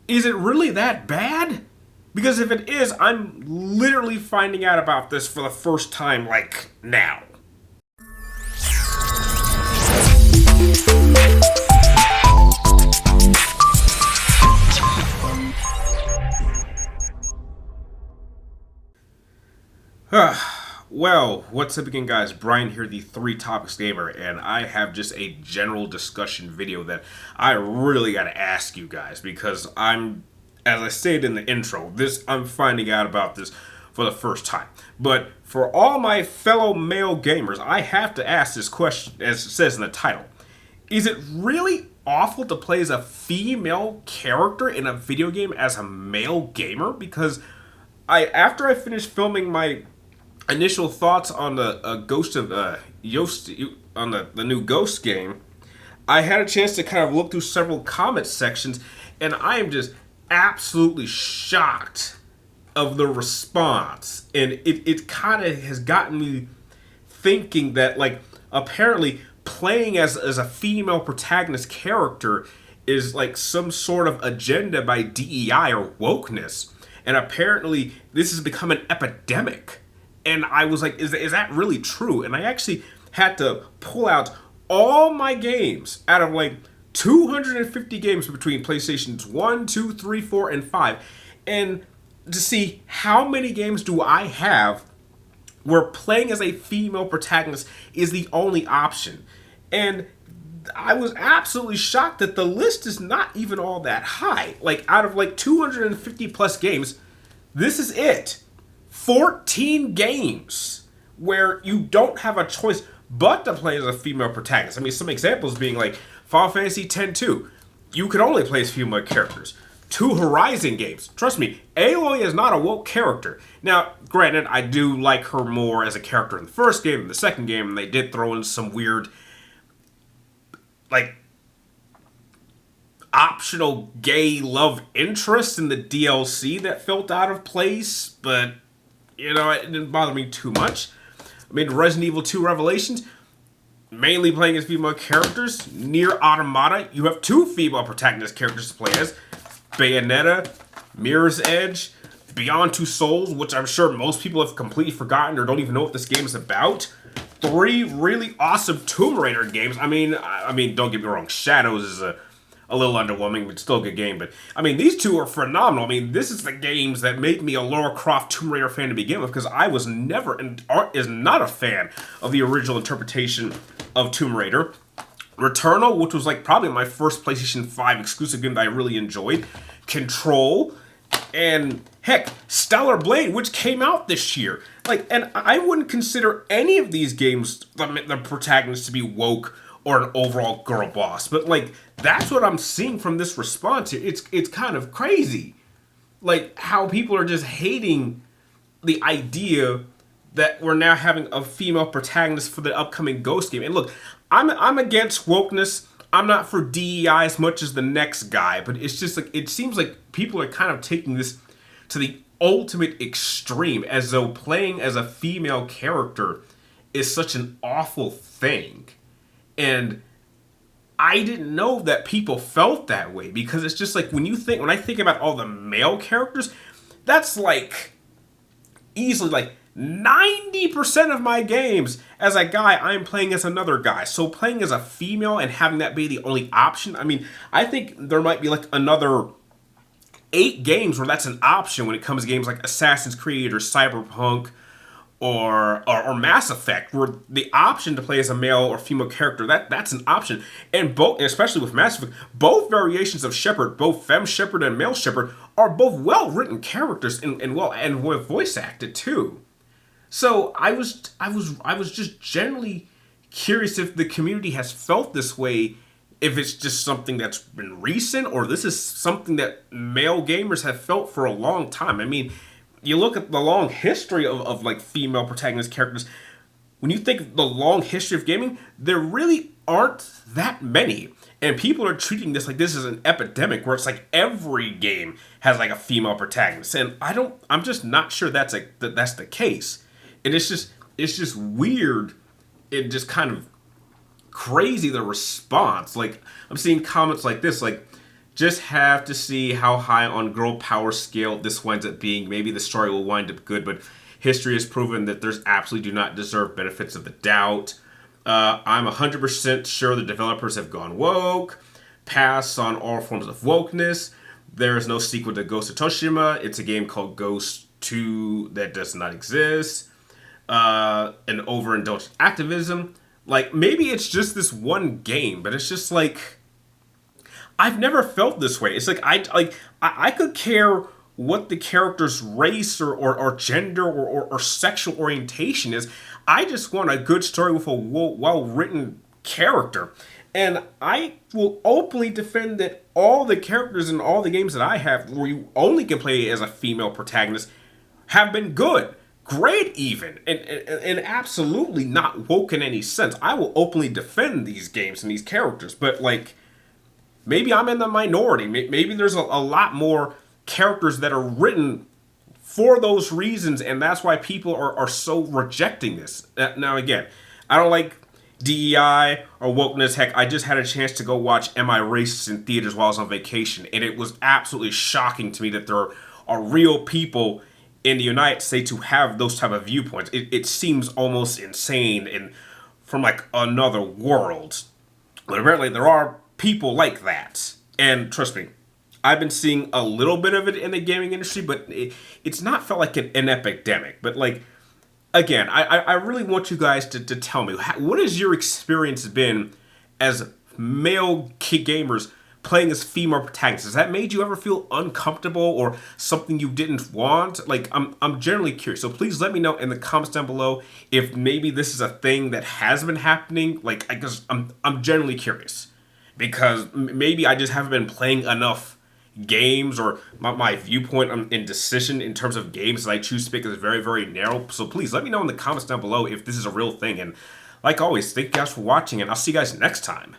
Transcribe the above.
Is it really that bad? Because if it is, I'm literally finding out about this for the first time, like, now. Well, what's up again, guys? Brian here, the Three Topics Gamer, and I have just a general discussion video that I really got to ask you guys because as I stated in the intro, I'm finding out about this for the first time. But for all my fellow male gamers, I have to ask this question, as it says in the title. Is it really awful to play as a female character in a video game as a male gamer? Because after I finished filming my initial thoughts on the Ghost of Yōtei, on the new Ghost game, I had a chance to kind of look through several comment sections, and I am just absolutely shocked of the response. And it kind of has gotten me thinking that, like, apparently playing as a female protagonist character is like some sort of agenda by DEI or wokeness. And apparently this has become an epidemic. And I was like, is that really true? And I actually had to pull out all my games out of like 250 games between PlayStations 1, 2, 3, 4, and 5. And to see how many games do I have where playing as a female protagonist is the only option. And I was absolutely shocked that the list is not even all that high. Like, out of like 250 plus games, this is it. 14 games where you don't have a choice but to play as a female protagonist. I mean, some examples being like Final Fantasy X-2. You could only play as female characters. 2 Horizon games. Trust me, Aloy is not a woke character. Now, granted, I do like her more as a character in the first game than the second game, and they did throw in some weird, like, optional gay love interest in the DLC that felt out of place, but you know, it didn't bother me too much. I mean, Resident Evil 2 Revelations, mainly playing as female characters. Nier Automata, you have 2 female protagonist characters to play as. Bayonetta, Mirror's Edge, Beyond Two Souls, which I'm sure most people have completely forgotten or don't even know what this game is about. 3 really awesome Tomb Raider games. I mean, don't get me wrong, Shadows is a little underwhelming, but still a good game. But, I mean, these 2 are phenomenal. I mean, this is the games that made me a Lara Croft Tomb Raider fan to begin with, because I was never, and is not a fan of the original interpretation of Tomb Raider. Returnal, which was like probably my first PlayStation 5 exclusive game that I really enjoyed. Control, and heck, Stellar Blade, which came out this year. Like, and I wouldn't consider any of these games, the protagonist, to be woke or an overall girl boss. But, like, that's what I'm seeing from this response. It's kind of crazy. Like, how people are just hating the idea that we're now having a female protagonist for the upcoming Ghost game. And look, I'm against wokeness. I'm not for DEI as much as the next guy. But it's just like, it seems like people are kind of taking this to the ultimate extreme, as though playing as a female character is such an awful thing. And I didn't know that people felt that way, because it's just like when I think about all the male characters, that's like easily like 90% of my games as a guy, I'm playing as another guy. So playing as a female and having that be the only option, I mean, I think there might be like another 8 games where that's an option when it comes to games like Assassin's Creed or Cyberpunk or Mass Effect, where the option to play as a male or female character, that's an option. And both, especially with Mass Effect, both variations of Shepard, both Femme Shepard and Male Shepard, are both well-written characters and well voice acted too. So I was just generally curious if the community has felt this way, if it's just something that's been recent, or this is something that male gamers have felt for a long time. I mean, you look at the long history of like female protagonist characters. When you think of the long history of gaming, there really aren't that many. And people are treating this like this is an epidemic, where it's like every game has like a female protagonist. And I'm just not sure that's the case. And it's just weird. It just kind of crazy, the response. Like, I'm seeing comments like this, like, Just have to see how high on girl power scale this winds up being. Maybe the story will wind up good, but history has proven that there's absolutely do not deserve benefits of the doubt. I'm 100% sure the developers have gone woke, pass on all forms of wokeness. There is no sequel to Ghost of Tsushima. It's a game called Ghost 2 that does not exist. And overindulgent activism. Like, maybe it's just this one game, but it's just like I've never felt this way. It's like I could care what the character's race or gender or sexual orientation is. I just want a good story with a well written character. And I will openly defend that all the characters in all the games that I have, where you only can play as a female protagonist, have been good, great even, and absolutely not woke in any sense. I will openly defend these games and these characters, but like maybe I'm in the minority. Maybe there's a lot more characters that are written for those reasons, and that's why people are so rejecting this. Now, again, I don't like DEI or wokeness. Heck, I just had a chance to go watch Am I Racist in theaters while I was on vacation, and it was absolutely shocking to me that there are real people in the United States who have those type of viewpoints. It seems almost insane and from like another world. But apparently there are people like that. And trust me, I've been seeing a little bit of it in the gaming industry, but it's not felt like an epidemic. But like, again, I really want you guys to tell me, what has your experience been as male gamers playing as female protagonists? Has that made you ever feel uncomfortable or something you didn't want? Like, I'm generally curious. So please let me know in the comments down below if maybe this is a thing that has been happening. Like, I guess I'm generally curious because maybe I just haven't been playing enough games, or my viewpoint in decision in terms of games that I choose to pick is very, very narrow. So please let me know in the comments down below if this is a real thing. And like always, thank you guys for watching, and I'll see you guys next time.